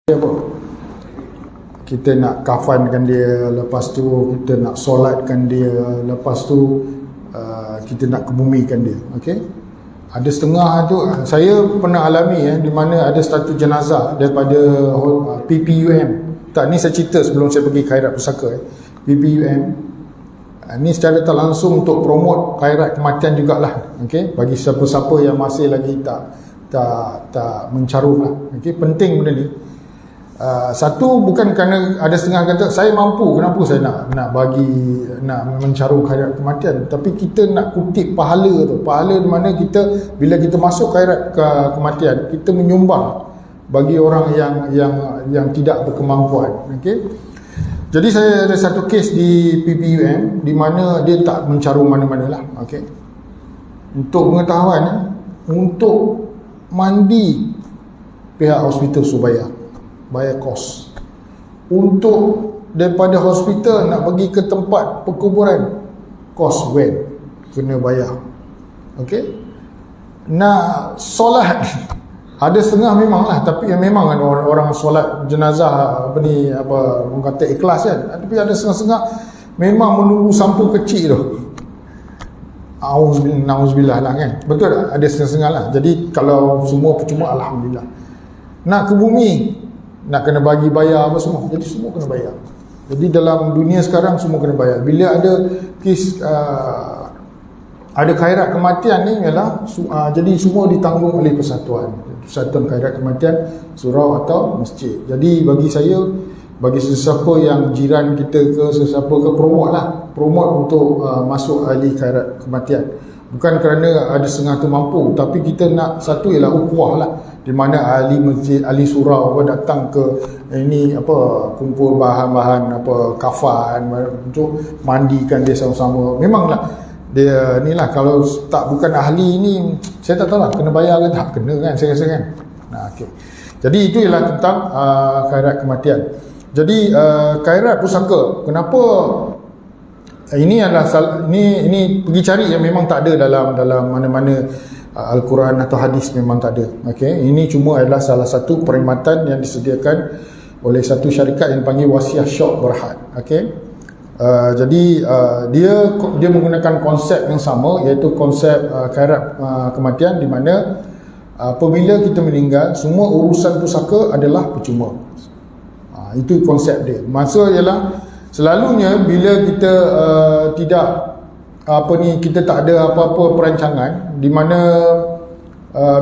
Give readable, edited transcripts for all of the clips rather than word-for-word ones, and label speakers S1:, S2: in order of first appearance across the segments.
S1: Apa? Kita nak kafankan dia, lepas tu kita nak solatkan dia, lepas tu kita nak kebumikan dia. Okey. Ada setengah tu saya pernah alami di mana ada satu jenazah daripada PPUM. Tak, ni saya cerita sebelum saya pergi khairat pusaka. PPUM ni secara tak langsung untuk promote khairat kematian jugalah. Okey, bagi siapa-siapa yang masih lagi tak mencarum lah. Okey, penting benda ni. Satu, bukan kerana ada setengah kata saya mampu, kenapa saya nak mencarum khairat kematian, tapi kita nak kutip pahala tu. Pahala di mana kita bila kita masuk khairat kematian, kita menyumbang bagi orang yang tidak berkemampuan. Okey. Jadi saya ada satu kes di PPUM di mana dia tak mencarum mana-mana lah. Okey. Untuk pengetahuan, untuk mandi pihak hospital Subaya bayar kos. Untuk daripada hospital nak pergi ke tempat perkuburan, kos van kena bayar. Okey. Nak solat ada setengah memanglah, tapi yang memang kan orang solat jenazah orang kata ikhlas kan, tapi ada setengah-setengah memang menunggu sampul kecil tu. Auzubillah lah kan. Betul tak? Ada setengah-setengah lah. Jadi kalau semua percuma, alhamdulillah. Nak ke bumi, nak kena bagi bayar apa semua. Jadi semua kena bayar. Jadi dalam dunia sekarang semua kena bayar. Bila ada kes ada khairat kematian ni ialah jadi semua ditanggung oleh persatuan khairat kematian surau atau masjid. Jadi bagi saya, bagi sesiapa yang jiran kita ke sesiapa ke, promote untuk masuk ahli khairat kematian. Bukan kerana ada setengah tu mampu, tapi kita nak satu ialah ukhuwah lah, di mana ahli masjid, ahli surau datang ke kumpul bahan-bahan kafan untuk mandikan dia sama-sama. Memanglah dia inilah, kalau bukan ahli ni saya tak tahu lah kena bayar ke tak, kena kan saya rasa kan. Okey. Jadi itu ialah tentang khairat kematian. Jadi khairat pusaka, kenapa ini adalah ini pergi cari yang memang tak ada dalam mana-mana Al-Quran atau hadis, memang tak ada. Okey, ini cuma adalah salah satu perkhidmatan yang disediakan oleh satu syarikat yang panggil Wasiah Syok Berhad. Okey. Jadi dia menggunakan konsep yang sama, iaitu konsep khairat kematian, di mana apabila kita meninggal, semua urusan pusaka adalah percuma. Itu konsep dia. Maksud ialah selalunya bila kita kita tak ada apa-apa perancangan, di mana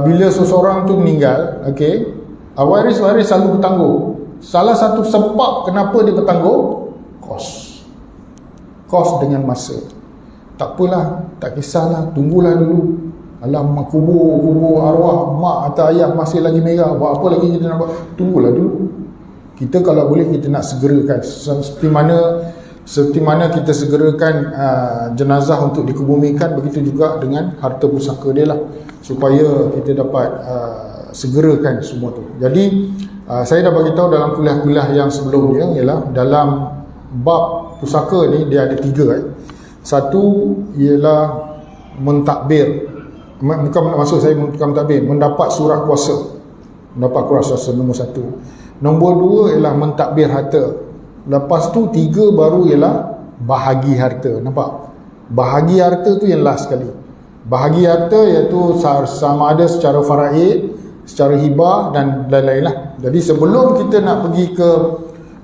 S1: bila seseorang tu meninggal, okey, waris-waris selalu bertanggung. Salah satu sebab kenapa dia bertanggung, kos dengan masa. Tak apalah, tak kisahlah, tunggulah dulu. Alam kubur arwah mak atau ayah masih lagi merah, buat apa lagi kita nak buat? Tunggulah dulu. Kita kalau boleh kita nak segerakan, seperti mana kita segerakan jenazah untuk dikebumikan, begitu juga dengan harta pusaka dia lah, supaya kita dapat segerakan semua tu. Jadi saya dah bagi tahu dalam kuliah-kuliah yang sebelumnya, ialah dalam bab pusaka ni dia ada 3. Satu ialah mentadbir, bukan maksud saya bukan mentadbir, mendapat surat kuasa. Mendapat kuasa nombor 1. Nombor 2 ialah mentadbir harta. Lepas tu 3 baru ialah bahagi harta. Nampak? Bahagi harta tu yang last sekali. Bahagi harta iaitu sama ada secara faraid, secara hibah dan lain-lain lah. Jadi sebelum kita nak pergi ke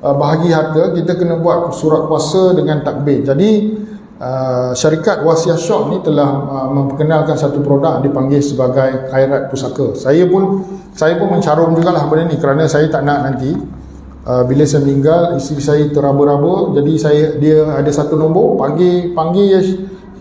S1: bahagi harta, kita kena buat surat kuasa dengan takbir. Jadi syarikat Wasiah Syok ni telah memperkenalkan satu produk dipanggil sebagai khairat pusaka. Saya pun mencarum jugalah benda ni, kerana saya tak nak nanti bila saya meninggal isteri saya teraba-raba. Jadi dia ada satu nombor, panggil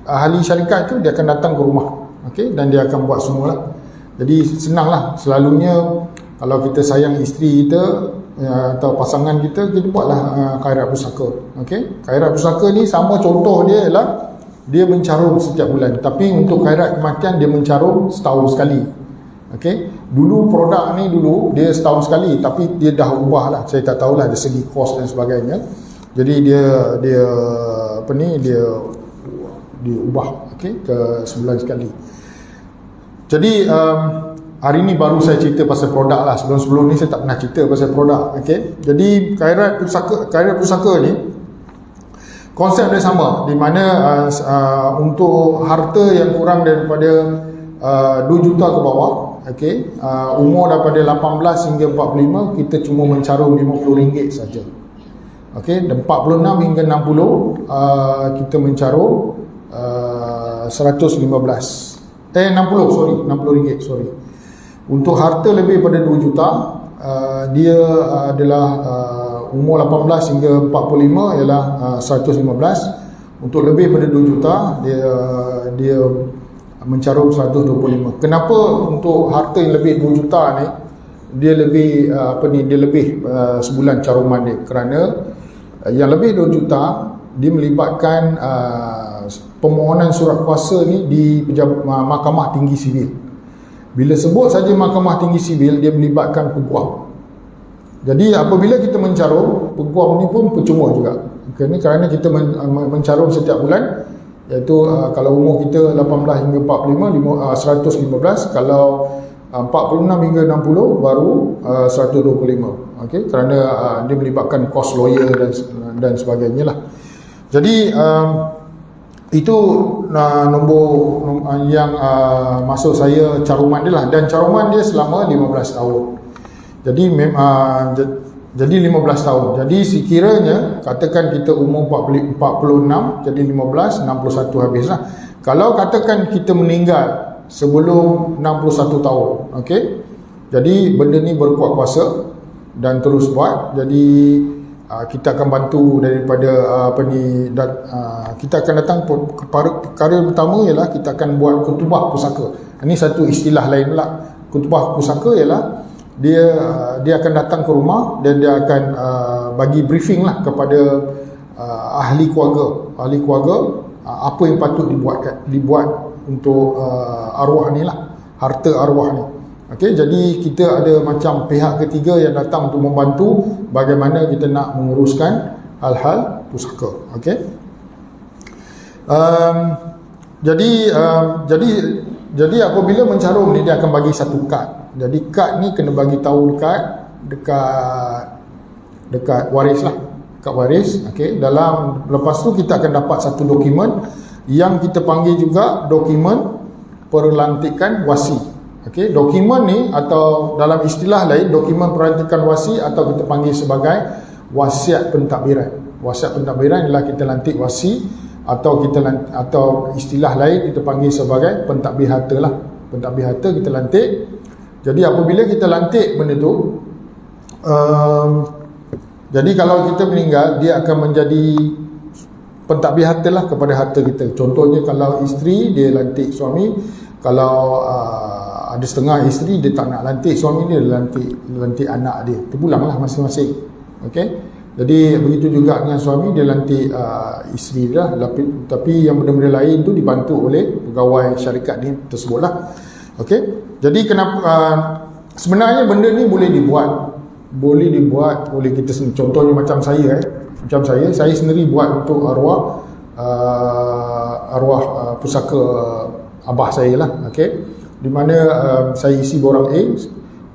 S1: ahli syarikat tu, dia akan datang ke rumah. Okey, dan dia akan buat semualah. Jadi senanglah. Selalunya kalau kita sayang isteri kita atau pasangan kita buatlah khairat pusaka. Okey, khairat pusaka ni sama, contoh dia ialah dia mencarum setiap bulan, tapi untuk khairat kematian dia mencarum setahun sekali. Okey, dulu produk ni dia setahun sekali, tapi dia dah ubah lah, saya tak tahulah dari segi kos dan sebagainya. Jadi dia ubah, okey, ke sebulan sekali. Jadi hari ni baru saya cerita pasal produk lah. Sebelum-sebelum ni saya tak pernah cerita pasal produk. Okey. Jadi khairat pusaka ni konsep dia sama, di mana untuk harta yang kurang daripada 2 juta ke bawah, okey, umur daripada 18 hingga 45, kita cuma mencarum RM50 saja. Okey, dan 46 hingga 60 kita mencarum 115. 60 ringgit, sorry. Untuk harta lebih daripada 2 juta, dia adalah umur 18 hingga 45 ialah 115. Untuk lebih daripada 2 juta, dia mencarum 125. Kenapa untuk harta yang lebih 2 juta ni dia lebih dia lebih sebulan caruman dia? Kerana yang lebih 2 juta dia melibatkan permohonan surat kuasa ni di Mahkamah Tinggi Sivil. Bila sebut saja Mahkamah Tinggi Sivil, dia melibatkan peguam. Jadi apabila kita mencarum, peguam ni pun percuma juga. Kerana kita mencarum setiap bulan, iaitu kalau umur kita 18 hingga 45, 115. Kalau 46 hingga 60 baru 125. Okey, kerana dia melibatkan kos lawyer dan sebagainya lah. Jadi itu nombor yang masuk saya caruman dia lah, dan caruman dia selama 15 tahun. Jadi 15 tahun. Jadi sekiranya katakan kita umur 46, jadi 15, 61 habis lah. Kalau katakan kita meninggal sebelum 61 tahun, okey, jadi benda ni berkuat kuasa dan terus buat. Jadi kita akan bantu daripada kita akan datang perkara pertama ialah kita akan buat kutubah pusaka. Ini satu istilah lain pula. Kutubah pusaka ialah dia akan datang ke rumah dan dia akan bagi briefing lah kepada ahli keluarga apa yang patut dibuat untuk arwah ni lah, harta arwah ni. Okey, jadi kita ada macam pihak ketiga yang datang untuk membantu bagaimana kita nak menguruskan hal-hal pusaka. Okey. Jadi apabila mencarum ni dia akan bagi satu kad. Jadi kad ni kena bagi tahu dekat waris lah, dekat waris. Okey, lepas tu kita akan dapat satu dokumen yang kita panggil juga dokumen perlantikan wasi. Okey, dokumen ni atau dalam istilah lain dokumen perlantikan wasi atau kita panggil sebagai wasiat pentadbiran. Wasiat pentadbiran ialah kita lantik wasi atau istilah lain kita panggil sebagai pentadbir harta lah. Pentadbir harta kita lantik. Jadi apabila kita lantik benda tu, jadi kalau kita meninggal, dia akan menjadi pentadbir harta lah kepada harta kita. Contohnya kalau isteri dia lantik suami, kalau ada setengah isteri dia tak nak lantik suami dia, lantik anak dia, terpulanglah masing-masing. Okey, jadi begitu juga dengan suami, dia lantik isteri dia lah. Tapi yang benda-benda lain tu dibantu oleh pegawai syarikat ni tersebut lah. Okey, jadi kenapa sebenarnya benda ni boleh dibuat oleh kita sendiri. Contohnya macam saya saya sendiri buat untuk arwah pusaka abah saya lah. Okey, di mana saya isi borang A.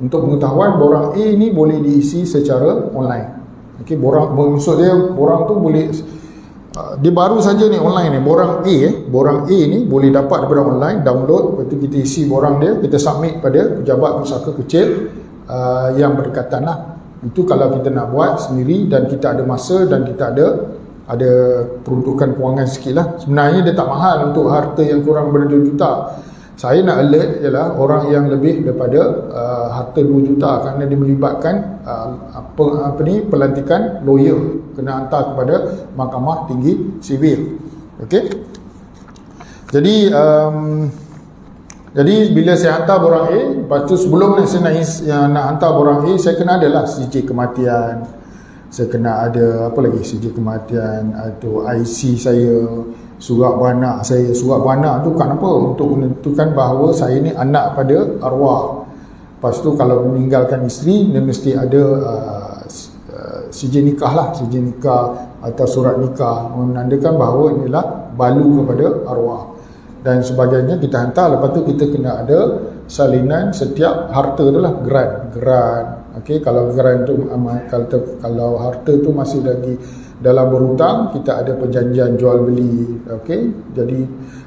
S1: Untuk pengetahuan, borang A ni boleh diisi secara online. Okey, maksud dia borang tu boleh dia baru saja ni online ni, borang A ni boleh dapat daripada online, download, lepas tu kita isi borang dia, kita submit pada pejabat pusaka kecil yang berdekatan lah. Itu kalau kita nak buat sendiri dan kita ada masa dan kita ada peruntukan kewangan sikit lah. Sebenarnya dia tak mahal untuk harta yang kurang daripada 2 juta. Saya nak alert ialah orang yang lebih daripada harta 2 juta, kerana dia melibatkan pelantikan lawyer, kena hantar kepada Mahkamah Tinggi Sivil. Okey. Jadi bila saya hantar borang A, lepas tu sebelum saya nak hantar borang A, saya kena adalah CJ kematian, saya kena ada apa lagi, CJ kematian atau IC saya, surat beranak saya. Surat beranak tu kan apa? Untuk menentukan bahawa saya ni anak pada arwah. Lepas tu kalau meninggalkan isteri, dia mesti ada CJ nikah lah, CJ nikah atau surat nikah menandakan bahawa inilah balu kepada arwah dan sebagainya, kita hantar. Lepas tu kita kena ada salinan setiap harta tu lah, geran. Okey, kalau geran tu kalau harta tu masih lagi dalam berhutang, kita ada perjanjian jual beli. Okey, jadi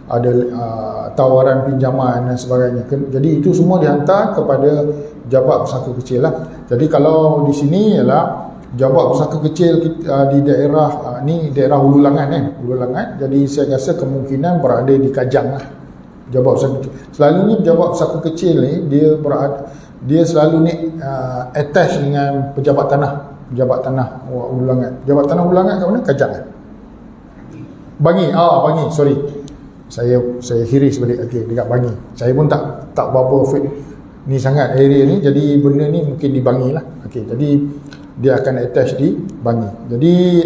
S1: ada tawaran pinjaman dan sebagainya. Jadi itu semua dihantar kepada jabat pusaka kecil lah. Jadi kalau di sini ialah jabat pusaka kecil di daerah ni daerah Hulu Langat kan, Hulu Langat. Jadi saya rasa kemungkinan berada di Kajang lah jabat pusaka kecil. Selalunya jabat pusaka kecil ni dia selalu ni attach dengan pejabat tanah Hulu Langat. Pejabat tanah Hulu Langat kat mana? Kajang kan? Bangi. Bangi, sorry. Saya hiris balik. Okey, dekat Bangi. Saya pun tak berapa ni sangat area ni, jadi benda ni mungkin di Bangi lah. Okey, jadi dia akan attach di Bangi. Jadi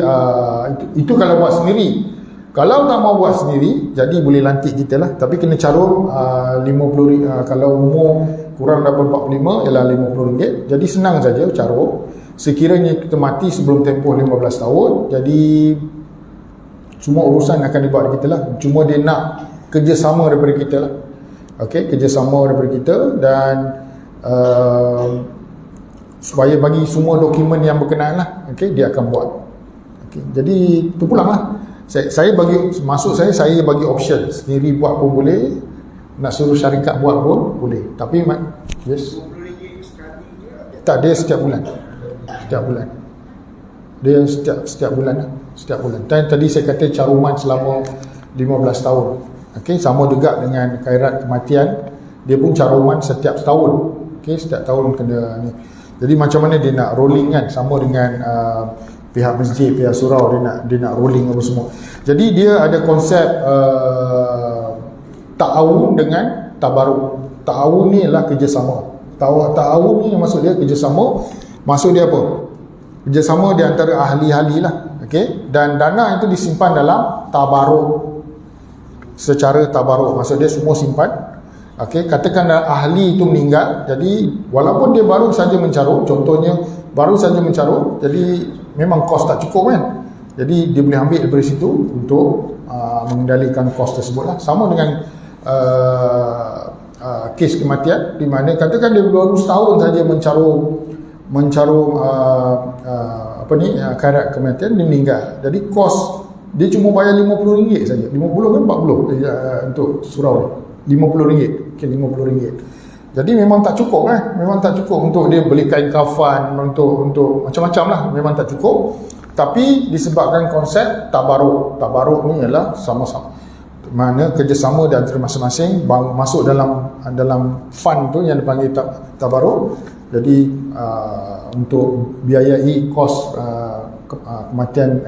S1: itu kalau buat sendiri. Kalau tak mau buat sendiri, jadi boleh lantik kita lah, tapi kena carum 50 kalau umur kurang daripada 45 ialah RM50. Jadi senang saja carum. Sekiranya kita mati sebelum tempoh 15 tahun, jadi semua urusan akan dibuat kita lah. Cuma dia nak kerjasama daripada kita lah. Okey, kerjasama daripada kita dan supaya bagi semua dokumen yang berkenaan lah. Okey, dia akan buat. Okey, jadi tu pulang lah. Saya bagi bagi option, sendiri buat pun boleh, nak suruh syarikat buat pun boleh. Tapi yes. Tak, dia setiap bulan. Dia setiap bulan lah. Setiap bulan. Dan tadi saya kata caruman selama 15 tahun. Okey, sama juga dengan khairat kematian, dia pun caruman setiap setahun. Okey, setiap tahun kena ni. Jadi macam mana dia nak rolling kan, sama dengan pihak masjid, pihak surau, dia nak rolling apa semua. Jadi dia ada konsep ta'awun dengan tabaruk. Ta'awun ni ialah kerjasama. Ta'awun ni maksud dia kerjasama. Maksud dia apa? Kerjasama di antara ahli-ahli lah. Okey, dan dana itu disimpan dalam tabaruk. Secara tabaruk, maksud dia semua simpan. Okey, katakan ahli itu meninggal, jadi walaupun dia baru saja mencarum, contohnya baru saja mencarum, jadi memang kos tak cukup kan, jadi dia boleh ambil daripada situ untuk mengendalikan kos tersebut lah. Sama dengan kes kematian, di mana katakan dia baru setahun saja mencarum khairat kematian, dia meninggal, jadi kos dia cuma bayar RM50 saja, 50 ke 40 untuk surau ni, RM50. Okay, RM50. Jadi memang tak cukup kan, memang tak cukup untuk dia beli kain kafan, untuk macam-macam lah, memang tak cukup. Tapi disebabkan konsep tabaruk ni ialah sama-sama, mana kerjasama di antara masing-masing masuk dalam fund tu yang dipanggil tabaruk. Jadi untuk biayai kos kematian,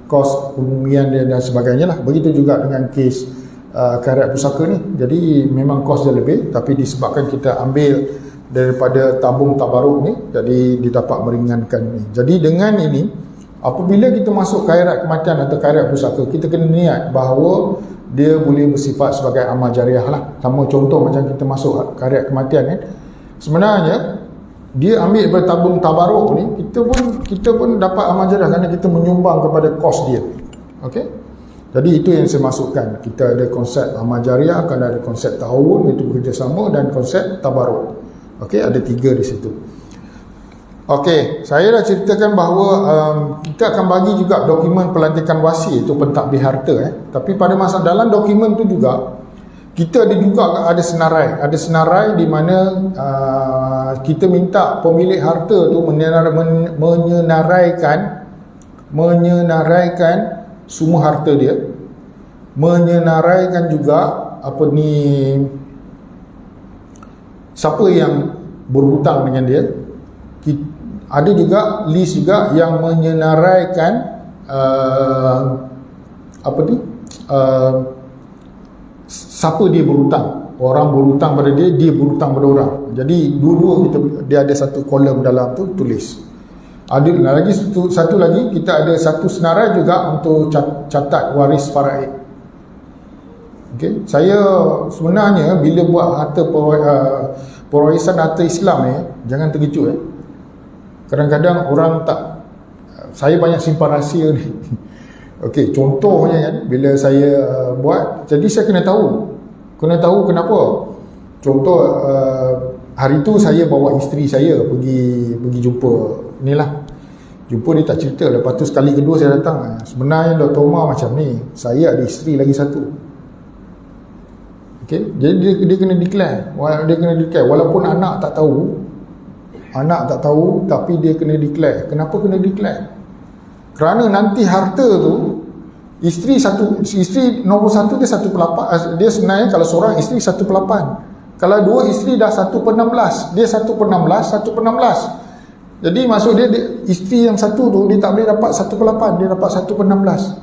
S1: kos pemumian dia dan sebagainya lah. Begitu juga dengan kes khairat pusaka ni. Jadi memang kos dia lebih, tapi disebabkan kita ambil daripada tabung tabaruk ni, jadi dia dapat meringankan ni. Jadi dengan ini, apabila kita masuk khairat kematian atau khairat pusaka, kita kena niat bahawa dia boleh bersifat sebagai amal jariah lah. Sama contoh macam kita masuk khairat kematian kan, sebenarnya dia ambil daripada tabung tabaruk ni, kita pun dapat amal jariah kerana kita menyumbang kepada kos dia. Okey, jadi itu yang saya masukkan. Kita ada konsep amal jariah, akan ada konsep ta'awun, itu bekerjasama, dan konsep tabaruk. Okey, ada 3 di situ. Okey, saya dah ceritakan bahawa kita akan bagi juga dokumen pelantikan wasi, itu pentadbir harta. Tapi pada masa dalam dokumen tu juga kita ada senarai di mana kita minta pemilik harta tu menyenaraikan semua harta dia, menyenaraikan juga siapa yang berhutang dengan dia. Ada juga list juga yang menyenaraikan siapa dia berhutang. Orang berhutang pada dia berhutang pada orang. Jadi dua-dua dia ada satu kolom dalam tu tulis. Ada lagi satu lagi, kita ada satu senarai juga untuk catat waris faraid. Okey, saya sebenarnya bila buat harta pewarisan harta Islam ni, jangan terkejut kadang-kadang orang tak, saya banyak simpan rahsia ni. Okey, contohnya kan, bila saya buat, jadi saya kena tahu kenapa. Contoh hari tu saya bawa isteri saya pergi jumpa ni lah. Jumpa dia tak cerita. Lepas tu sekali kedua saya datang, sebenarnya Dr. Umar macam ni, saya ada isteri lagi satu. Okay? Jadi dia kena declare. Dia kena declare walaupun anak tak tahu, tapi dia kena declare. Kenapa kena declare? Kerana nanti harta tu, isteri nombor satu dia 1/8. Dia sebenarnya kalau seorang isteri 1/8. Kalau dua isteri dah 1/16. Dia 1/16. Jadi maksud dia isteri yang satu tu dia tak boleh dapat 1/8, dia dapat 1/16.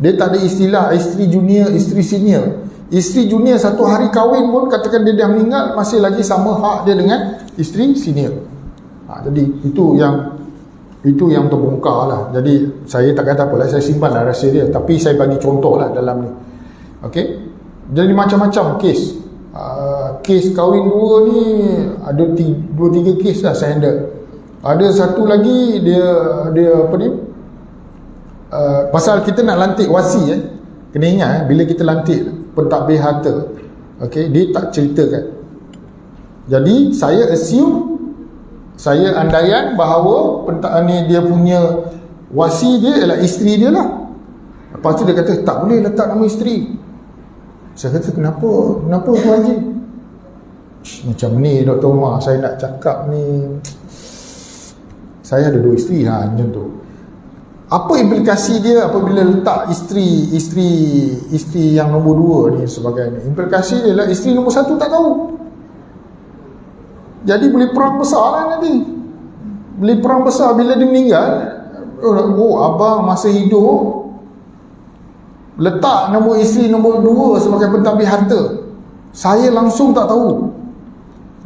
S1: Dia tak ada istilah isteri junior, isteri senior. Isteri junior satu hari kahwin pun katakan dia dah meninggal, masih lagi sama hak dia dengan isteri senior. Jadi itu yang terbongkar lah. Jadi saya tak kata apalah, saya simpan lah rahsia dia, tapi saya bagi contoh lah dalam ni. Okey. Jadi macam-macam kes. Kes kahwin dua ni ada 2-3 kes lah saya handle. Ada satu lagi dia apa ni, pasal kita nak lantik wasi kena ingat bila kita lantik pentadbir harta, okey, dia tak ceritakan. Jadi saya assume, saya andaian bahawa ni dia punya wasi dia ialah isteri dia lah. Lepas tu dia kata tak boleh letak nama isteri. Saya kata kenapa tu Haji? Macam ni Dr. Umar, saya nak cakap ni, saya ada 2 isteri macam tu. Apa implikasi dia apabila letak isteri yang nombor 2 ni sebagainya? Implikasi dia ialah isteri nombor 1 tak tahu. Jadi boleh perang besar lah nanti. Boleh perang besar bila dia meninggal. Abang masa hidup letak nombor isteri nombor 2 sebagai pentadbir harta, saya langsung tak tahu.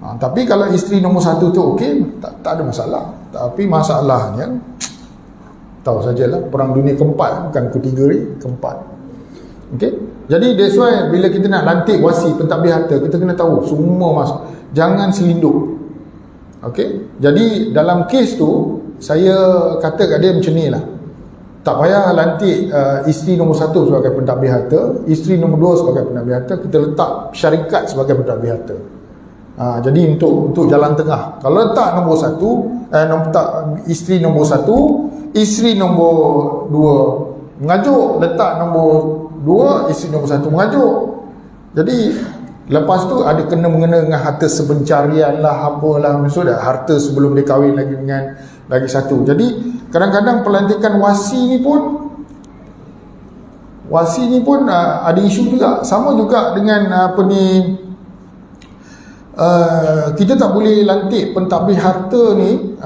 S1: Tapi kalau isteri nombor 1 tu okey, tak ada masalah. Tapi masalahnya tahu sajalah, perang dunia keempat, bukan ketiga ni, keempat. Okey. Jadi that's why bila kita nak lantik wasi pentadbir harta, kita kena tahu semua jangan selinduk. Okey. Jadi dalam kes tu saya kata kat dia macam ni lah. Tak payah lantik isteri nombor 1 sebagai pentadbir harta, isteri nombor 2 sebagai pentadbir harta, kita letak syarikat sebagai pentadbir harta. Jadi untuk jalan tengah. Kalau letak nombor 1, isteri nombor 1, isteri nombor 2 mengajuk, letak nombor 2, isteri nombor 1 mengajuk. Jadi lepas tu ada kena-mengena dengan harta sebencarian lah, apalah, maksudnya harta sebelum dia kahwin lagi dengan lagi satu. Jadi kadang-kadang pelantikan wasi ni pun ada isu juga. Sama juga dengan kita tak boleh lantik pentadbir harta ni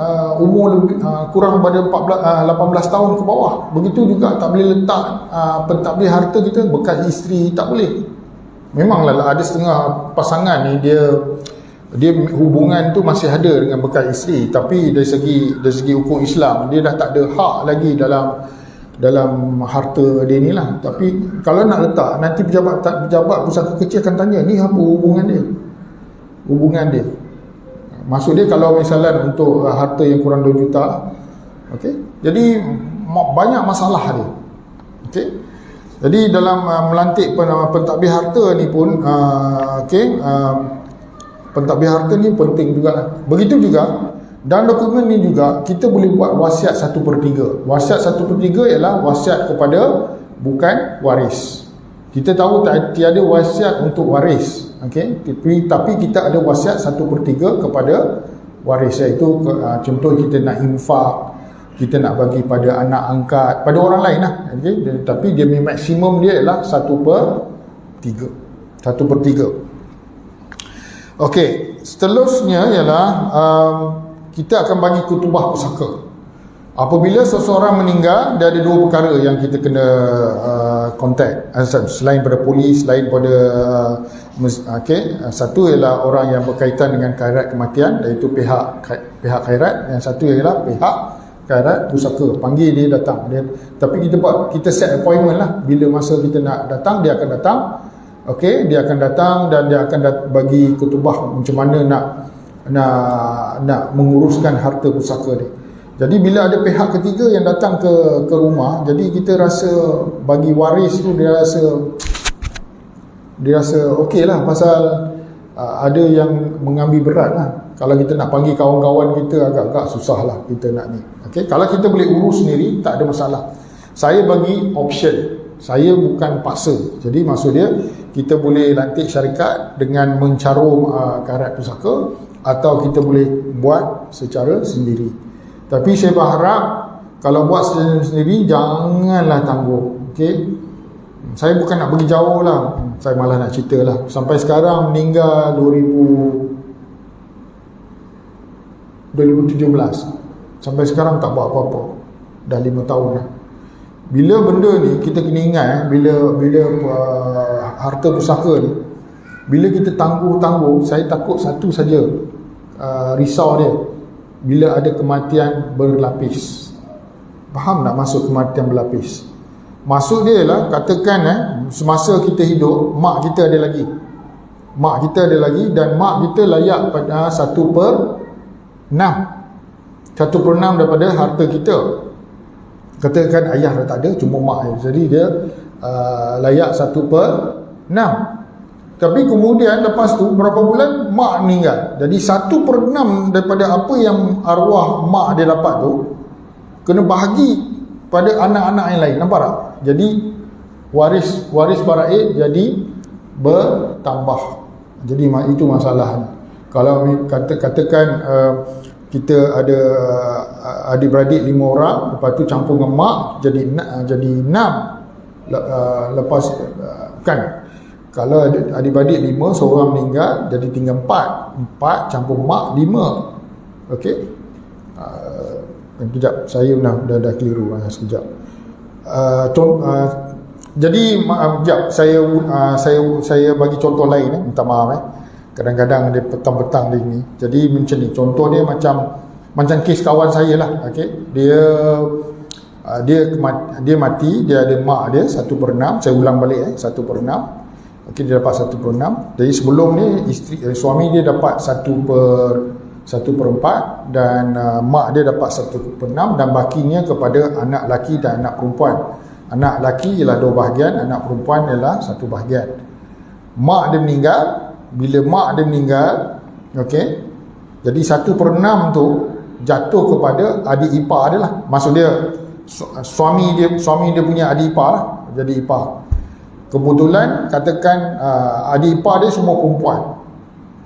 S1: umur kurang pada 18 tahun ke bawah. Begitu juga tak boleh letak pentadbir harta kita bekas isteri, tak boleh. Memanglah ada setengah pasangan ni dia hubungan tu masih ada dengan bekas isteri, tapi dari segi hukum Islam dia dah tak ada hak lagi dalam harta dia ni lah. Tapi kalau nak letak, nanti pejabat pusaka kecil akan tanya, ni apa hubungan dia. Maksud dia kalau misalnya untuk harta yang kurang 2 juta, okey. Jadi banyak masalah dia. Okey. Jadi dalam melantik pentadbir harta ni pun pentadbir harta ni penting juga. Begitu juga dalam dokumen ni juga kita boleh buat wasiat 1/3. Wasiat 1/3 ialah wasiat kepada bukan waris. Kita tahu tiada wasiat untuk waris, okey, tapi kita ada wasiat 1/3 kepada waris, iaitu contoh kita nak infak, kita nak bagi pada anak angkat, pada orang lain lah, okey, tapi dia maksimum dia ialah 1/3. Okey, seterusnya ialah kita akan bagi kutubah pusaka. Apabila seseorang meninggal, dia ada 2 perkara yang kita kena contact, selain pada polis, selain pada satu ialah orang yang berkaitan dengan khairat kematian, iaitu pihak khairat. Yang satu ialah pihak khairat pusaka, panggil dia datang. Tapi kita set appointment lah, bila masa kita nak datang, dia akan datang. Okey, dia akan datang dan dia akan bagi kutubah macam mana nak menguruskan harta pusaka dia. Jadi bila ada pihak ketiga yang datang ke rumah, jadi kita rasa bagi waris tu dia rasa okey lah, pasal ada yang mengambil berat lah. Kalau kita nak panggil kawan-kawan kita agak-agak susah lah kita nak ni. Okay? Kalau kita boleh urus sendiri, tak ada masalah. Saya bagi option, saya bukan paksa. Jadi maksud dia, kita boleh lantik syarikat dengan mencarum karat pusaka, atau kita boleh buat secara sendiri. Tapi saya berharap kalau buat secara sendiri, janganlah tangguh. Okay? Saya bukan nak pergi jauh lah, saya malah nak cerita lah. Sampai sekarang meninggal 2017, sampai sekarang tak buat apa-apa, dah 5 tahun lah. Bila benda ni kita kena ingat, bila harta pusaka ni, bila kita tangguh, saya takut satu saja, risau dia, bila ada kematian berlapis. Faham tak maksud kematian berlapis? Maksud dia lah, katakan semasa kita hidup, mak kita ada lagi, dan mak kita layak pada 1/6 daripada harta kita. Katakan ayah dah tak ada, cuma mak je, jadi dia layak 1/6. Tapi kemudian lepas tu berapa bulan mak meninggal, jadi 1/6 daripada apa yang arwah mak dia dapat tu kena bahagi pada anak-anak yang lain. Nampak tak? Jadi waris faraid jadi bertambah. Jadi itu masalahnya. Kalau katakan kita ada adik-beradik 5 orang, lepas tu campur dengan mak jadi 6. Lepas kan, kalau adik-beradik 5, seorang meninggal, jadi tinggal 4 campur mak 5. Okey. Sekejap, saya dah keliru sekejap. Jadi sekejap, saya bagi contoh lain, minta maaf kadang-kadang dia petang-petang dia ni. Jadi macam ni, contoh dia macam kes kawan saya lah. Okey, dia mati, dia ada mak dia 1/6. Saya ulang balik 1/6. Okey, dia dapat 1/6. Jadi sebelum ni suami dia dapat 1/4, dan mak dia dapat 1/6, dan bakinya kepada anak laki dan anak perempuan. Anak laki ialah 2 bahagian, anak perempuan ialah 1 bahagian. Mak dia meninggal. Bila mak dia meninggal, okey, jadi 1/6 tu jatuh kepada adik ipar dia lah. Maksud dia suami dia punya adik ipar lah, jadi ipar. Kebetulan katakan adik ipar dia semua perempuan,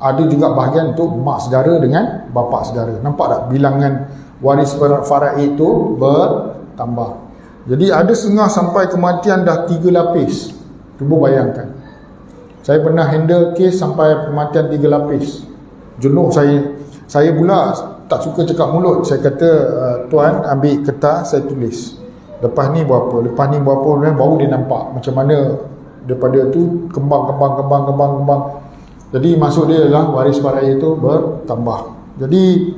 S1: ada juga bahagian untuk mak saudara dengan bapa saudara. Nampak tak bilangan waris faraid itu bertambah. Jadi ada setengah sampai kematian dah 3 lapis. Cuba bayangkan. Saya pernah handle kes sampai kematian 3 lapis. Jenuh saya pula tak suka cakap mulut. Saya kata, tuan ambil kertas, saya tulis. Lepas ni berapa, baru dia nampak macam mana daripada tu kembang. Jadi maksud dia adalah waris faraid itu bertambah. Jadi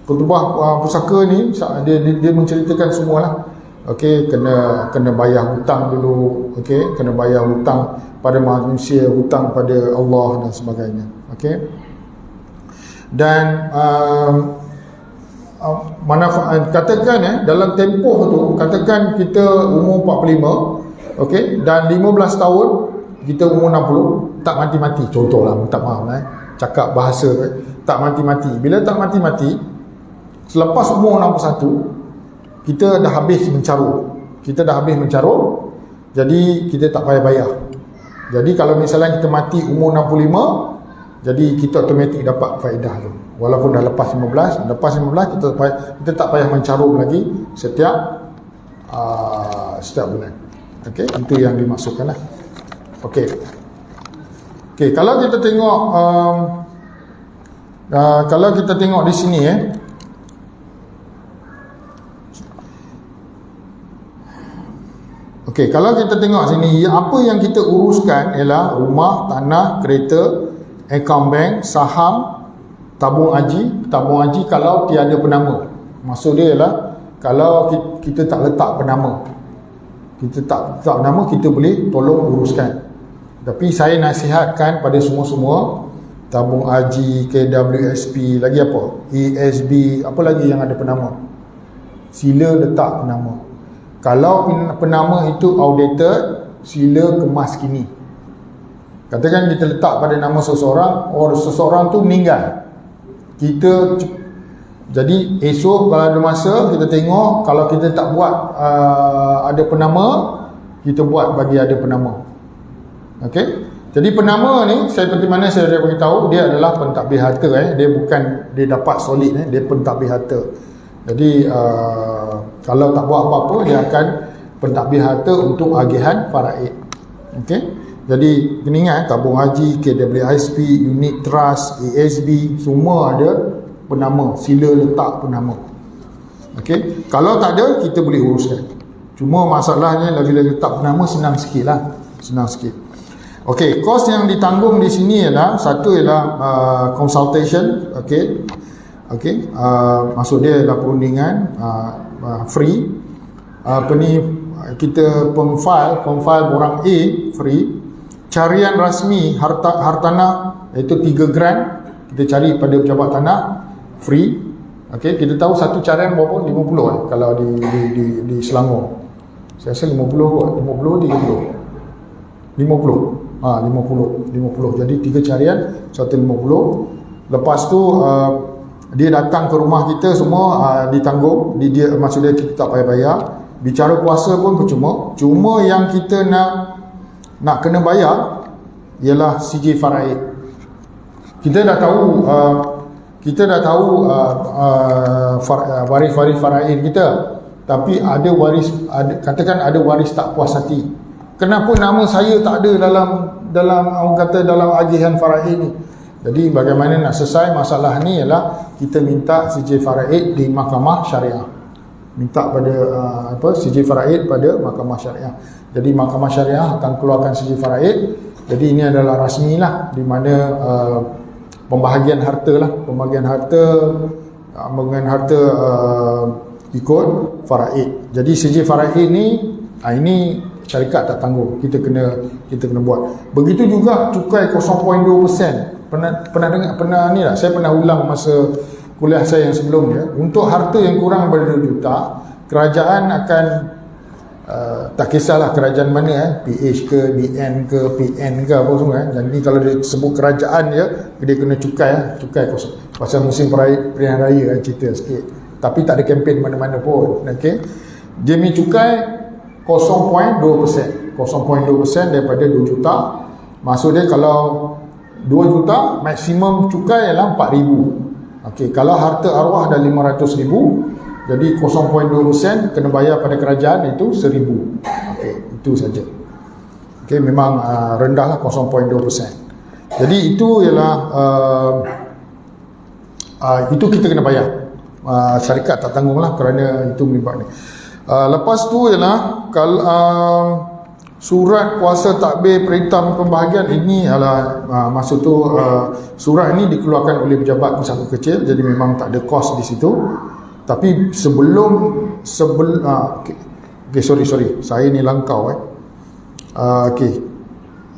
S1: khutbah pusaka ni dia menceritakan semualah. Okey, kena bayar hutang dulu, okey, kena bayar hutang pada manusia, hutang pada Allah dan sebagainya. Okey. Dan manfaat katakan dalam tempoh tu, katakan kita umur 45, okey, dan 15 tahun kita umur 60, tak mati-mati, contohlah, minta maaf cakap bahasa tak mati-mati. Bila tak mati-mati, selepas umur 61 kita dah habis mencarut, jadi kita tak payah bayar. Jadi kalau misalnya kita mati umur 65, jadi kita automatik dapat faedah tu, walaupun dah lepas 15 kita tak payah mencarut lagi setiap bulan. Okey, itu yang dimaksudkan lah. Okey, kalau kita tengok di sini Okey, kalau kita tengok sini, apa yang kita uruskan ialah rumah, tanah, kereta, akaun bank, saham, tabung haji. Tabung haji kalau tiada penama. Maksud dia ialah kalau kita tak letak penama, kita boleh tolong uruskan. Tapi saya nasihatkan pada semua tabung haji, KWSP, lagi apa, ESB, apa lagi yang ada penama, sila letak penama. Kalau penama itu outdated, sila kemas kini. Katakan kita letak pada nama seseorang, orang seseorang tu meninggal. Jadi esok kalau ada masa kita tengok, kalau kita tak buat ada penama, kita buat bagi ada penama. Okey. Jadi penama ni seperti mana saya dah beritahu, dia adalah pentadbir harta dia bukan dia dapat solid dia pentadbir harta. Jadi kalau tak buat apa-apa dia akan pentadbir harta untuk agihan faraid. Okey. Jadi kena ingat tabung haji, KWSP, unit trust, ASB semua ada penama, sila letak penama. Okey. Kalau tak ada kita boleh uruskan. Cuma masalahnya bila letak penama senang sikitlah, senang sikit. Okey, kos yang ditanggung di sini ialah satu ialah consultation, okey. Okey, maksud dia adalah perundingan free. Kita pemfile borang A free. Carian rasmi hartanah iaitu 3 grant kita cari pada pejabat tanah free. Okey, kita tahu satu carian berapa? 50 kalau di Selangor. Saya rasa 50 kot, 50 30. 50. 50. Jadi 3 carian 150. Lepas tu dia datang ke rumah kita semua ditanggung. Dia maksudnya kita tak payah bayar. Bicara kuasa pun percuma. Cuma yang kita nak kena bayar ialah CJ faraid. Kita dah tahu waris-waris faraid kita. Tapi katakan ada waris tak puas hati. Kenapa nama saya tak ada dalam orang kata dalam agihan faraid ni? Jadi bagaimana nak selesai masalah ni ialah kita minta CJ faraid di mahkamah syariah. Minta pada CJ faraid pada mahkamah syariah. Jadi mahkamah syariah akan keluarkan CJ faraid. Jadi ini adalah rasmilah di mana pembahagian harta ikut faraid. Jadi CJ faraid ni ini syarikat tak tanggung, kita kena buat. Begitu juga cukai 0.2%. Pernah ni lah, saya pernah ulang masa kuliah saya yang sebelumnya. Untuk harta yang kurang daripada 2 juta, kerajaan akan tak kisahlah kerajaan mana PH ke, DN ke, PN ke apa semua Jadi kalau dia sebut kerajaan dia kena cukai kosong. Pasal musim pilihan raya cerita sikit. Tapi tak ada kempen mana-mana pun. Okey. Dia punya cukai 0.2%. 0.2% daripada 2 juta. Maksud dia kalau 2 juta maksimum cukai ialah 4,000. Okey, kalau harta arwah dah 500,000, jadi 0.2% kena bayar pada kerajaan itu 1,000. Okey, itu saja. Okey, memang rendahlah 0.2%. Jadi itu ialah itu kita kena bayar. Syarikat tak tanggunglah kerana itu melibat ni. Lepas tu ialah kalau surat kuasa takbir perintah pembahagian ini adalah maksud tu surat ini dikeluarkan oleh pejabat pusaka kecil, jadi memang tak ada kos di situ. Tapi sebelum sorry saya ni langkau okey.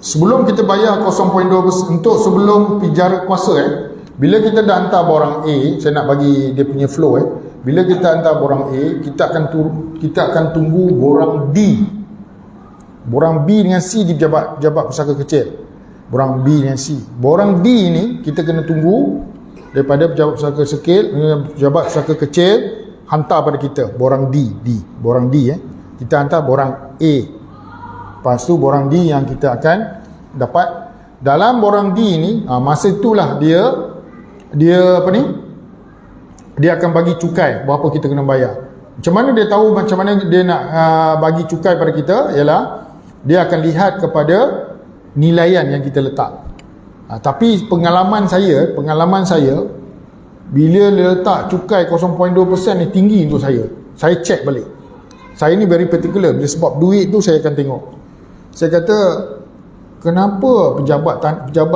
S1: Sebelum kita bayar 0.2% untuk sebelum pijara kuasa bila kita dah hantar borang A, saya nak bagi dia punya flow bila kita hantar borang A, kita akan tunggu borang D. Borang B dengan C di pejabat pusaka kecil. Borang B dengan C. Borang D ni kita kena tunggu daripada pejabat pusaka kecil hantar pada kita borang borang D kita hantar borang A. Lepas tu borang D yang kita akan dapat. Dalam borang D ni masa itulah dia akan bagi cukai berapa kita kena bayar. Macam mana dia tahu macam mana dia nak bagi cukai pada kita ialah dia akan lihat kepada nilaian yang kita letak. Tapi pengalaman saya bila dia letak cukai 0.2% ni tinggi untuk saya check balik. Saya ni very particular bila sebab duit tu saya akan tengok. Saya kata kenapa pejabat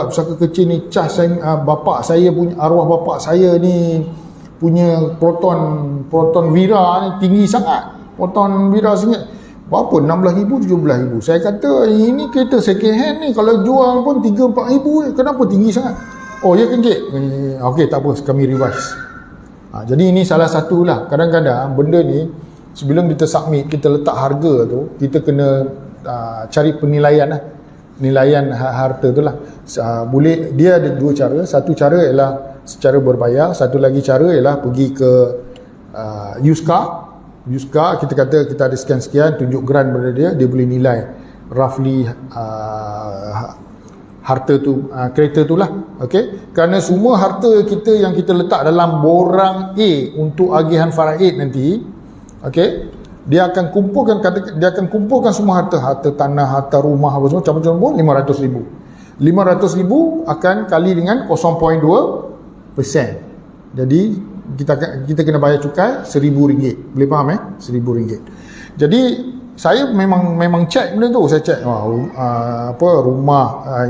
S1: pusaka kecil ni cas bapak saya punya arwah bapak saya ni punya proton vira ni tinggi sangat. Proton vira sangat berapa? 16,000, 17,000. Saya kata ini kereta second hand ni kalau jual pun 3-4,000 kenapa tinggi sangat? Oh ya Encik. Okey tak apa, kami revise. Jadi ini salah satulah. Kadang-kadang benda ni sebelum kita submit, kita letak harga tu, kita kena cari penilaian lah. nilaian harta tu lah. Boleh, dia ada dua cara. Satu cara ialah secara berbayar, satu lagi cara ialah pergi ke used car, kita kata kita ada sekian-sekian, tunjuk grant pada dia, dia boleh nilai roughly harta tu, kereta tu lah. Okay? Kerana semua harta kita yang kita letak dalam borang A untuk agihan faraid nanti, okay, dia akan kumpulkan semua harta tanah, harta rumah, apa semua, campur-campur 500,000. 500,000 akan kali dengan 0.2%. Jadi kita kena bayar cukai RM1,000. Boleh faham RM1,000. Jadi saya memang cek benda tu. Saya cek rumah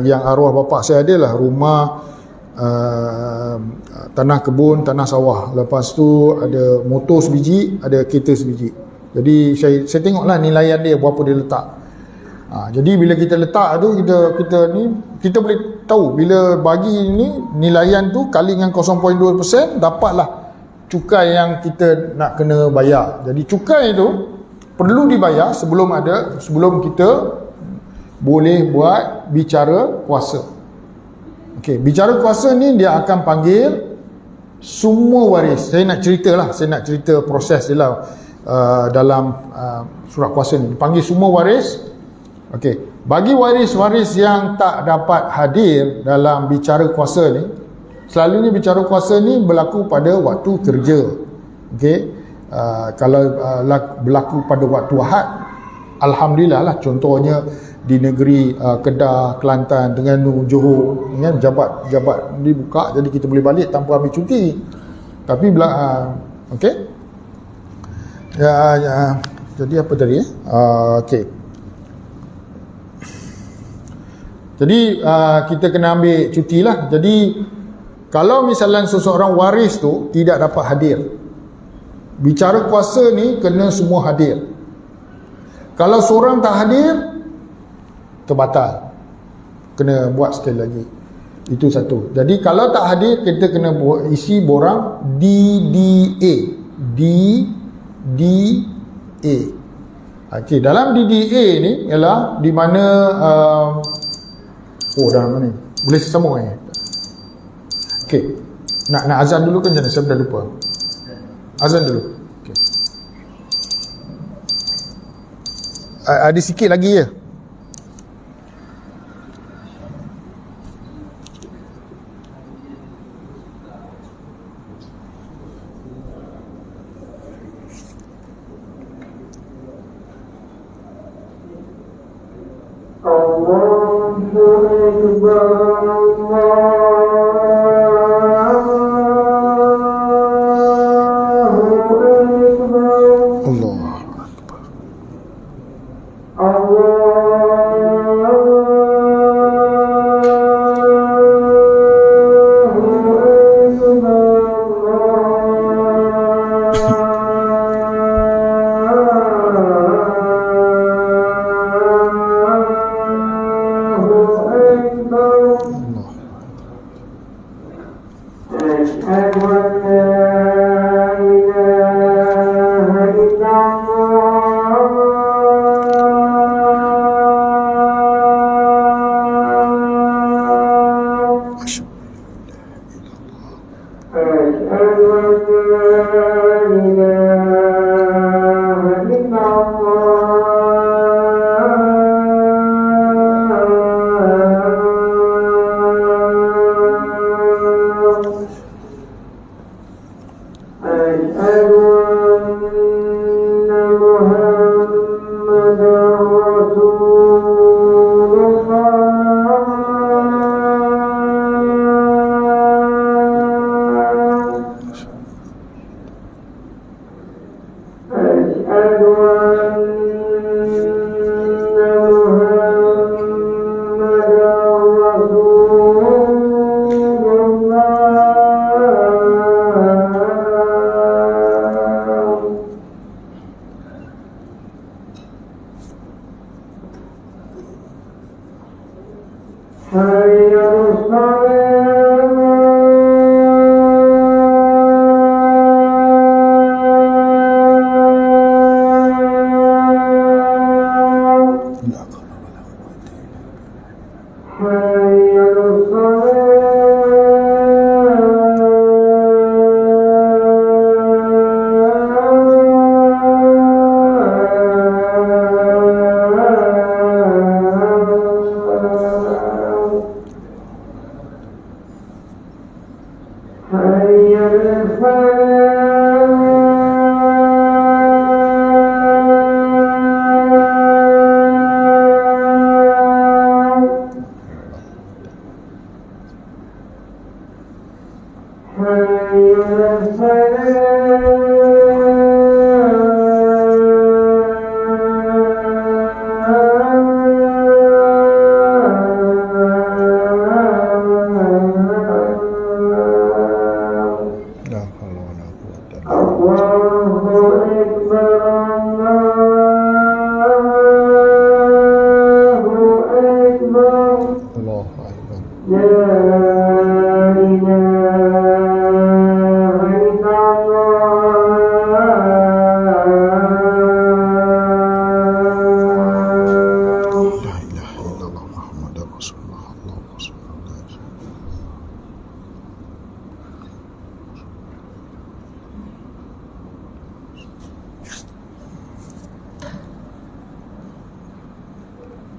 S1: yang arwah bapa saya adalah rumah tanah kebun, tanah sawah. Lepas tu ada motor sebiji, ada kereta sebiji. Jadi saya tengoklah nilaian dia berapa dia letak. Jadi bila kita letak tu, kita boleh tahu bila bagi ni nilaian tu kali dengan 0.2%, dapatlah cukai yang kita nak kena bayar. Jadi cukai tu perlu dibayar sebelum kita boleh buat bicara kuasa. Okey, bicara kuasa ni dia akan panggil semua waris. Saya nak cerita proses dia lah. Dalam surat kuasa ni dipanggil semua waris. Okey, bagi waris-waris yang tak dapat hadir dalam bicara kuasa ni, selalunya bicara kuasa ni berlaku pada waktu kerja. Okey, kalau berlaku pada waktu Ahad, alhamdulillah lah. Contohnya di negeri Kedah, Kelantan, Terengganu, Johor, kan, jabat dibuka, jadi kita boleh balik tanpa ambil cuti. Tapi okey. Jadi apa tadi okey. Jadi kita kena ambil cuti lah. Jadi kalau misalnya seseorang waris tu tidak dapat hadir, bicara kuasa ni kena semua hadir. Kalau seorang tak hadir, terbatal. Kena buat sekali lagi. Itu satu. Jadi kalau tak hadir, kita kena isi borang DDA. DDA. Okey, dalam DDA ni ialah di mana dalam mana ni? Boleh sambung ni? Okey. Nak azan dulu kan, jangan, saya dah lupa. Azan dulu. Okey. Ada sikit lagi je.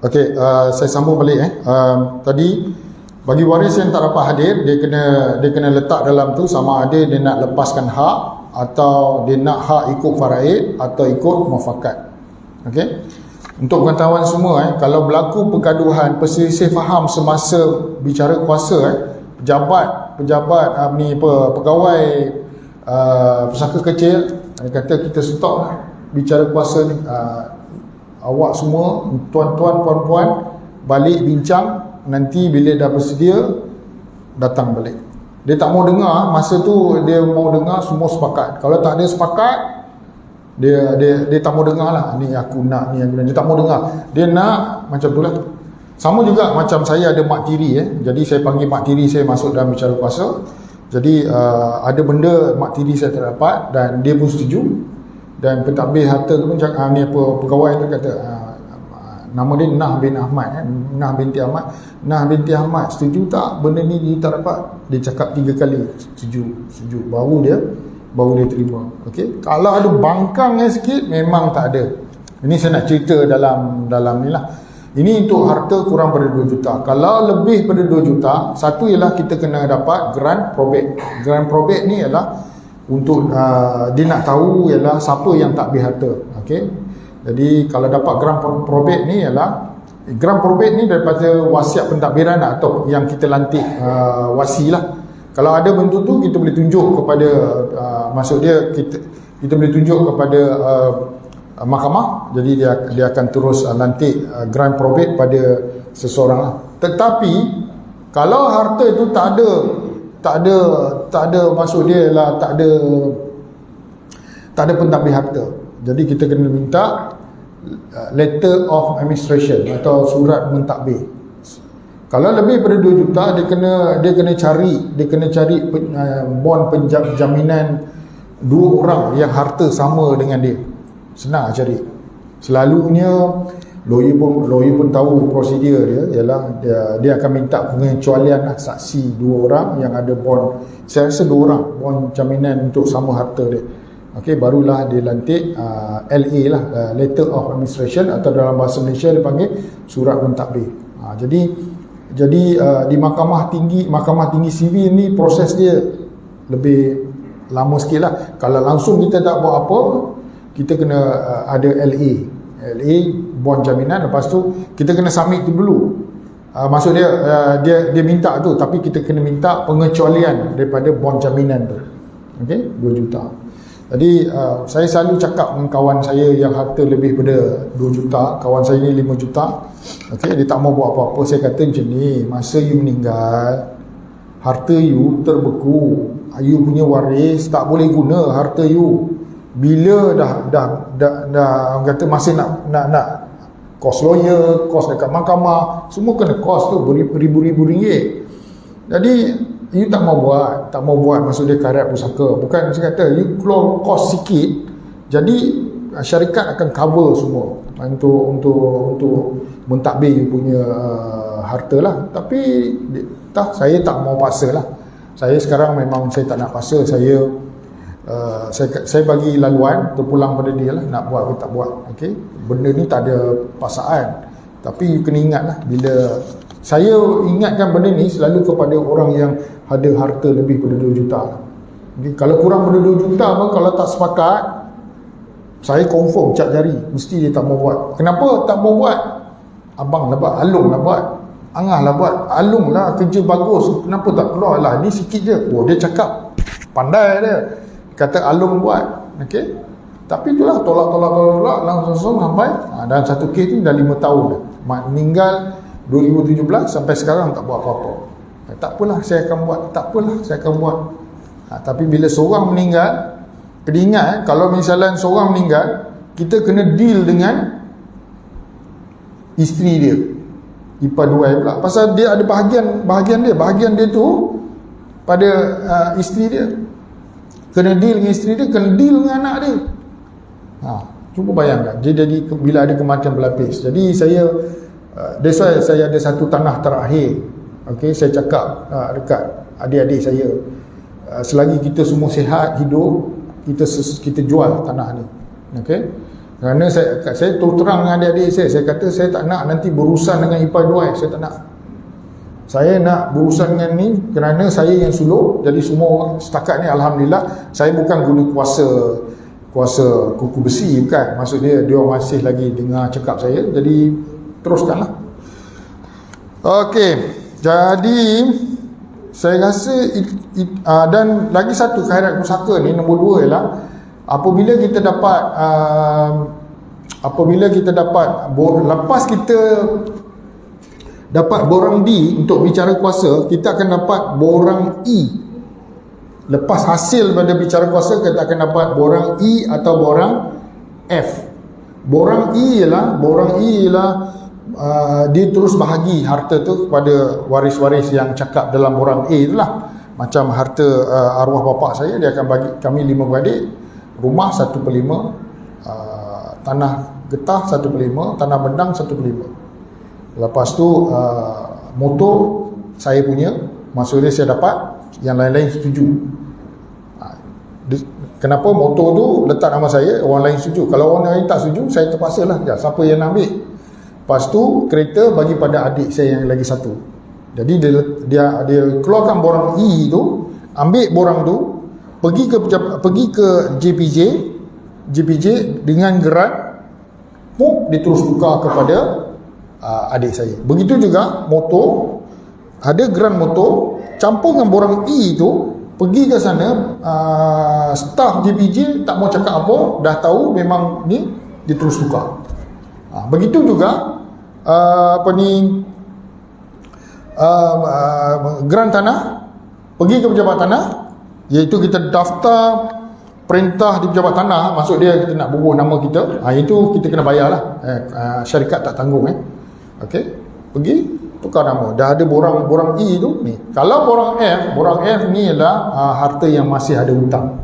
S1: Okey, saya sambung balik tadi bagi waris yang tak dapat hadir, dia kena letak dalam tu sama ada dia nak lepaskan hak atau dia nak hak ikut faraid atau ikut muafakat. Okey. Untuk pengetahuan semua kalau berlaku pergaduhan, perselisih faham semasa bicara kuasa pejabat pegawai pesaka kecil, dia kata kita stop lah bicara kuasa ni. Awak semua, tuan-tuan, puan-puan, balik bincang, nanti bila dah bersedia datang balik. Dia tak mau dengar, masa tu dia mau dengar semua sepakat. Kalau tak ada sepakat, dia tak mau dengar lah. Ni aku nak, ni aku nak. Dia tak mau dengar. Dia nak macam tu lah. Sama juga macam saya ada mak tiri Jadi saya panggil mak tiri saya masuk dalam bicara kuasa. Jadi ada benda mak tiri saya tak dapat dan dia pun setuju. Dan pentadbir harta tu pun cakap, pegawai tu kata nama dia Nah bin Ahmad Nah binti Ahmad. Nah binti Ahmad setuju tak benda ni dia tak dapat? Dia cakap 3 kali setuju. Baru dia terima. Okey, kalau ada bangkang sikit memang tak ada. Ini saya nak cerita dalam ni lah. Ini untuk harta kurang pada 2 juta. Kalau lebih pada 2 juta, satu ialah kita kena dapat grant probate. Grant probate ni ialah untuk dia nak tahu ialah siapa yang takbir harta. Okey. Jadi kalau dapat grant probate ni ialah grant probate ni daripada wasiat pentadbiran atau yang kita lantik wasi lah. Kalau ada bentuk tu kita boleh tunjuk kepada maksud dia kita boleh tunjuk kepada mahkamah. Jadi dia akan terus lantik grant probate pada seseorang lah. Tetapi kalau harta itu tak ada maksud dia lah tak ada pentadbir harta. Jadi kita kena minta letter of administration atau surat mentadbir. Kalau lebih pada 2 juta dia kena cari bond penjaminan 2 orang yang harta sama dengan dia. Senang cari. Selalunya lawyer pun tahu prosedur dia ialah dia akan minta pengecualian lah, saksi 2 orang yang ada bond. Saya rasa 2 orang bond jaminan untuk sama harta dia. Okey, barulah dia lantik LA lah, letter of administration atau dalam bahasa Malaysia dia panggil surat mentadbir. Jadi di mahkamah tinggi sivil ni proses dia lebih lama sikit lah. Kalau langsung kita tak buat apa, kita kena ada LA bond jaminan. Lepas tu kita kena submit tu dulu. Maksud dia minta tu, tapi kita kena minta pengecualian daripada bond jaminan tu. Okey, 2 juta. Jadi saya selalu cakap dengan kawan saya yang harta lebih pada 2 juta, kawan saya ni 5 juta. Okey, dia tak mau buat apa-apa. Saya kata macam ni, masa you meninggal, harta you terbeku. You punya waris tak boleh guna harta you. Bila dah kata masih nak kos lawyer, kos dekat mahkamah, semua kena kos tu beribu-ribu ringgit. Jadi you tak mau buat maksud dia karat pusaka. Bukan saya kata you keluar kos sikit, jadi syarikat akan cover semua untuk mentadbir you punya harta lah. Tapi saya tak mau paksa lah. Saya sekarang memang saya tak nak paksa. Saya bagi laluan terpulang pada dia lah, nak buat ke tak buat. Okey, benda ni tak ada paksaan, tapi you kena ingat lah. Bila saya ingatkan benda ni selalu kepada orang yang ada harta lebih pada 2 juta. Okay, kalau kurang pada 2 juta pun, kalau tak sepakat, saya confirm cap jari, mesti dia tak mau buat. Kenapa tak mau buat? Abang lah buat, Alung lah buat, Angah lah buat. Alung lah kerja bagus, kenapa tak keluar lah, ni sikit je. Dia cakap pandai dia, kata Alung buat. Okey, tapi itulah tolak langsung sampai dalam satu kes ni dah 5 tahun dah. Meninggal 2017 sampai sekarang tak buat apa-apa. Tak apalah saya akan buat. Tapi bila seorang meninggal, kena ingat kalau misalnya seorang meninggal, kita kena deal dengan isteri dia, ipar dua pula. Pasal dia ada bahagian dia tu pada isteri dia. Kena deal dengan isteri dia, kena deal dengan anak dia. Cuba bayangkan, jadi bila ada kematian berlapis. Jadi that's why saya ada satu tanah terakhir. Okey, saya cakap dekat adik-adik saya, selagi kita semua sihat hidup, kita jual tanah ni. Okey, Kerana saya terus terang dengan adik-adik saya kata saya tak nak nanti berurusan dengan ipar dua, saya tak nak. Saya nak berurusan dengan ni kerana saya yang suluk. Jadi semua orang setakat ni alhamdulillah saya bukan guna kuasa kuku besi, bukan. Maksud dia masih lagi dengar cakap saya. Jadi teruskanlah. Okey. Jadi saya rasa dan lagi satu khairat pusaka ni, nombor 2 ialah apabila kita dapat lepas kita dapat borang D untuk bicara kuasa, kita akan dapat borang E. Lepas hasil pada bicara kuasa, kita akan dapat borang E atau borang F. Borang E ialah dia terus bahagi harta tu kepada waris-waris yang cakap dalam borang A itulah. Macam harta arwah bapa saya, dia akan bagi kami 5 beradik, rumah 1/5, tanah getah 1/5, tanah bendang 1/5. Lepas tu motor saya punya, maksudnya saya dapat, yang lain-lain setuju. Kenapa motor tu letak nama saya, orang lain setuju. Kalau orang lain tak setuju, saya terpaksa lah, ya, siapa yang nak ambil. Lepas tu kereta bagi pada adik saya yang lagi satu. Jadi dia keluarkan borang E tu, ambil borang tu, pergi ke JPJ dengan geran, dia terus tukar kepada adik saya. Begitu juga motor, ada geran motor, campur dengan borang E tu, pergi ke sana, staff JPJ tak mau cakap apa, dah tahu memang ni, dia terus tukar. Begitu juga geran tanah, pergi ke pejabat tanah, iaitu kita daftar perintah di pejabat tanah, maksud dia kita nak bubuh nama kita, itu kita kena bayar lah, syarikat tak tanggung. Okey, pergi tukar nama, dah ada borang E tu ni. Kalau borang F ni ialah harta yang masih ada hutang.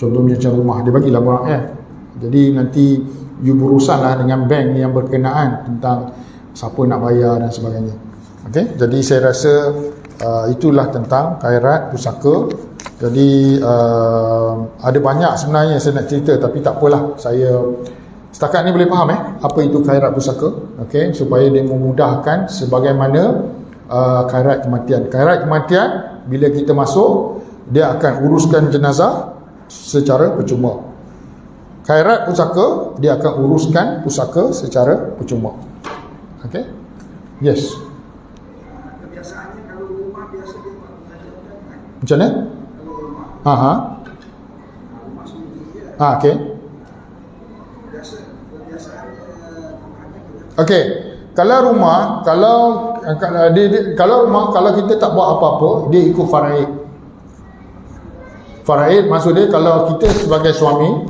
S1: Contohnya macam rumah, dia bagilah borang F. Jadi nanti you berurusan lah dengan bank yang berkenaan tentang siapa nak bayar dan sebagainya. Okey, jadi saya rasa itulah tentang khairat pusaka. Jadi ada banyak sebenarnya saya nak cerita, tapi tak apalah, saya setakat ni boleh faham apa itu khairat pusaka. Okey, supaya dia memudahkan sebagaimana khairat kematian. Khairat kematian bila kita masuk, dia akan uruskan jenazah secara percuma. Khairat pusaka, dia akan uruskan pusaka secara percuma. Okey? Yes.
S2: Kebiasaannya kalau rumah biasa dia buat
S1: macam mana?
S2: kalau rumah. Rumah sendiri dia.
S1: Okey. Okey. Kalau rumah, kalau kita tak buat apa-apa, dia ikut faraid. Faraid maksud dia kalau kita sebagai suami,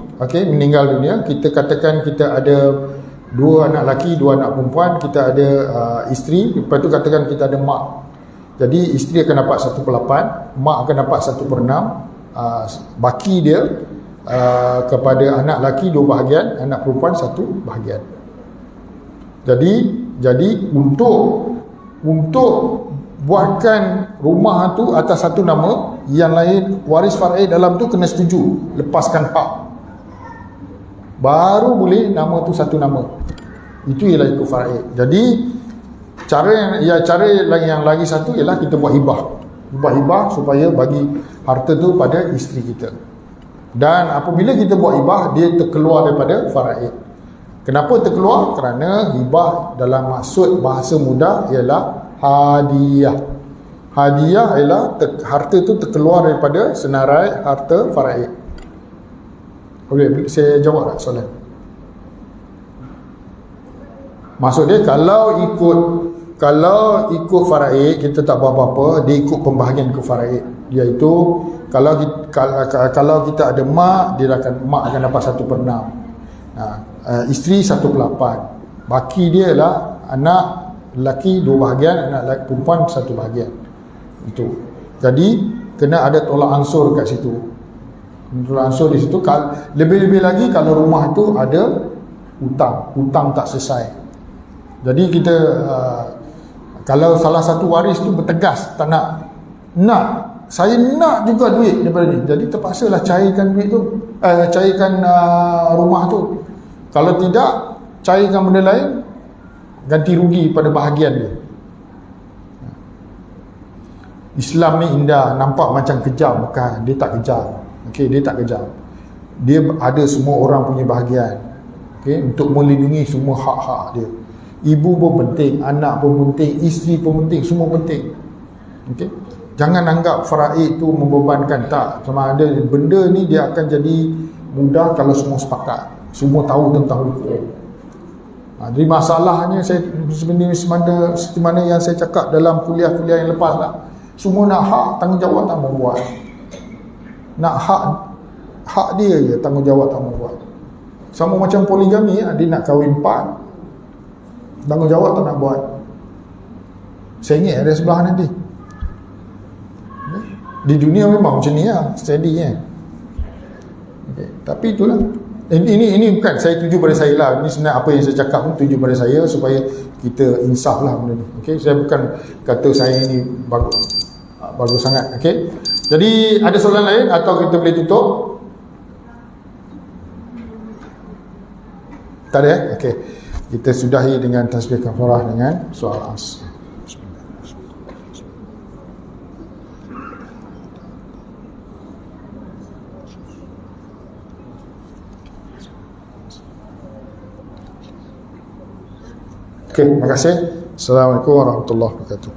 S1: meninggal dunia, kita katakan kita ada 2 anak lelaki, 2 anak perempuan, kita ada isteri, lepas tu katakan kita ada mak. Jadi isteri akan dapat 1/8, mak akan dapat 1/6, baki dia kepada anak lelaki 2 bahagian, anak perempuan 1 bahagian. Jadi untuk buatkan rumah tu atas satu nama, yang lain waris faraid dalam tu kena setuju, lepaskan hak, baru boleh nama tu satu nama. Itu ialah ikut faraid. Jadi cara yang lagi satu ialah kita buat hibah supaya bagi harta tu pada isteri kita. Dan apabila kita buat hibah, dia terkeluar daripada faraid. Kenapa terkeluar? Kerana hibah dalam maksud bahasa mudah ialah hadiah. Hadiah ialah harta tu terkeluar daripada senarai harta faraid. Boleh saya jawab tak soalan? Maksud dia kalau ikut faraid, kita tak buat apa-apa, dia ikut pembahagian ke faraid, iaitu kalau kita ada mak, mak akan dapat 1/6. Isteri 1/8. Baki dia ialah anak lelaki 2 bahagian, anak lelaki perempuan 1 bahagian. Itu. Jadi kena ada tolak ansur kat situ. Tolak ansur di situ. Lebih-lebih lagi kalau rumah itu ada hutang tak selesai. Jadi kita kalau salah satu waris tu bertegas tak nak, saya nak juga duit daripada ni, jadi terpaksalah cairkan duit tu, cairkan rumah tu. Kalau tidak, cairkan benda lain, ganti rugi pada bahagian dia. Islam ni indah, nampak macam kejam, bukan, dia tak kejam. Okey, dia tak kejam. Dia ada semua orang punya bahagian. Okey, untuk melindungi semua hak-hak dia. Ibu pun penting, anak pun penting, isteri pun penting, semua penting. Okey. Jangan anggap faraid tu membebankan, tak. Sama ada benda ni dia akan jadi mudah kalau semua sepakat, semua tahu tentang hukum. Jadi masalahnya saya seperti mana yang saya cakap dalam kuliah-kuliah yang lepas lah. Semua nak hak, tanggungjawab tak mau buat. Nak hak dia je, tanggungjawab tak mau buat. Sama macam poligami, dia nak kahwin 4, tanggungjawab tak nak buat. Sengit ada sebelah nanti. Di dunia memang macam ni lah, steady kan. Okay. Tapi itulah, ini bukan saya tuju pada saya lah. Ini sebenarnya apa yang saya cakap pun tuju pada saya supaya kita insaf lah benda ni. Okay? Saya bukan kata saya ni bagus sangat. Okay? Jadi ada soalan lain atau kita boleh tutup? Tak ada. Okay. Kita sudahi dengan tasbih kafarah dengan soal as. Okay, terima kasih. Assalamualaikum warahmatullahi wabarakatuh.